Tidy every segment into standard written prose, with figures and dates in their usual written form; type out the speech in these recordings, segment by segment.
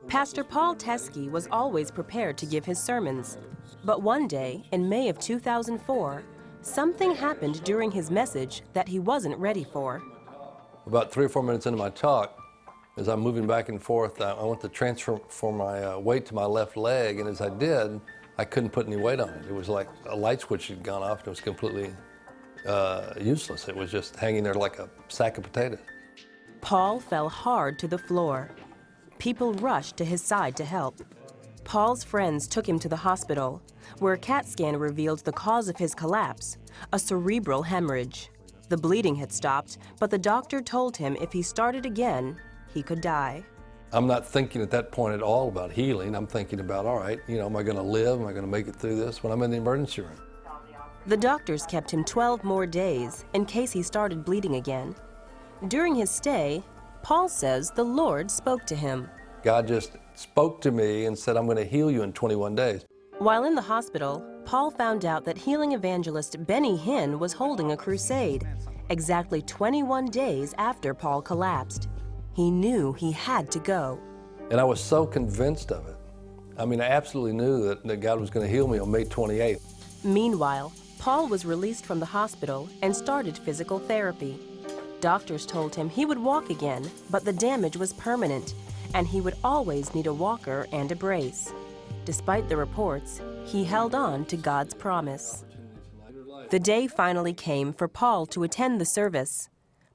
Pastor Paul Teske was always prepared to give his sermons. But one day, in May of 2004, something happened during his message that he wasn't ready for. About 3 or 4 minutes into my talk, as I'm moving back and forth, I went to transfer my weight to my left leg, and as I did, I couldn't put any weight on it. It was like a light switch had gone off, and it was completely useless. It was just hanging there like a sack of potatoes. Paul fell hard to the floor. People rushed to his side to help. Paul's friends took him to the hospital, where a CAT scan revealed the cause of his collapse, a cerebral hemorrhage. The bleeding had stopped, but the doctor told him if he started again, he could die. I'm not thinking at that point at all about healing. I'm thinking about, all right, am I going to live? Am I going to make it through this when I'm in the emergency room? The doctors kept him 12 more days in case he started bleeding again. During his stay, Paul says the Lord spoke to him. God just spoke to me and said, I'm going to heal you in 21 days. While in the hospital, Paul found out that healing evangelist Benny Hinn was holding a crusade, exactly 21 days after Paul collapsed. He knew he had to go. And I was so convinced of it. I mean, I absolutely knew that God was going to heal me on May 28th. Meanwhile, Paul was released from the hospital and started physical therapy. Doctors told him he would walk again, but the damage was permanent, and he would always need a walker and a brace. Despite the reports, he held on to God's promise. The day finally came for Paul to attend the service.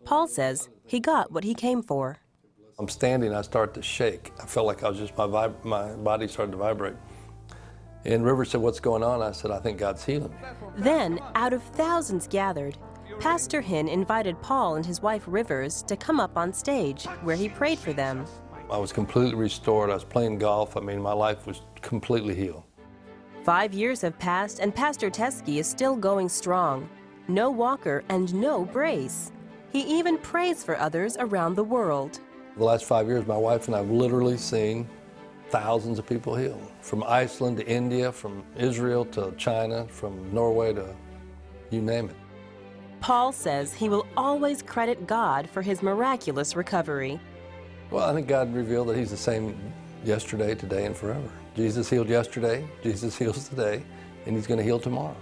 Paul says he got what he came for. I'm standing, I start to shake. I felt like I was just, my body started to vibrate. And River said, what's going on? I said, I think God's healing me. Then, out of thousands gathered, Pastor Hinn invited Paul and his wife Rivers to come up on stage, where he prayed for them. I was completely restored. I was playing golf. I mean, my life was completely healed. 5 years have passed, and Pastor Teske is still going strong. No walker and no brace. He even prays for others around the world. The last 5 years, my wife and I have literally seen thousands of people healed. From Iceland to India, from Israel to China, from Norway to you name it. Paul says he will always credit God for his miraculous recovery. Well, I think God revealed that he's the same yesterday, today, and forever. Jesus healed yesterday, Jesus heals today, and he's going to heal tomorrow.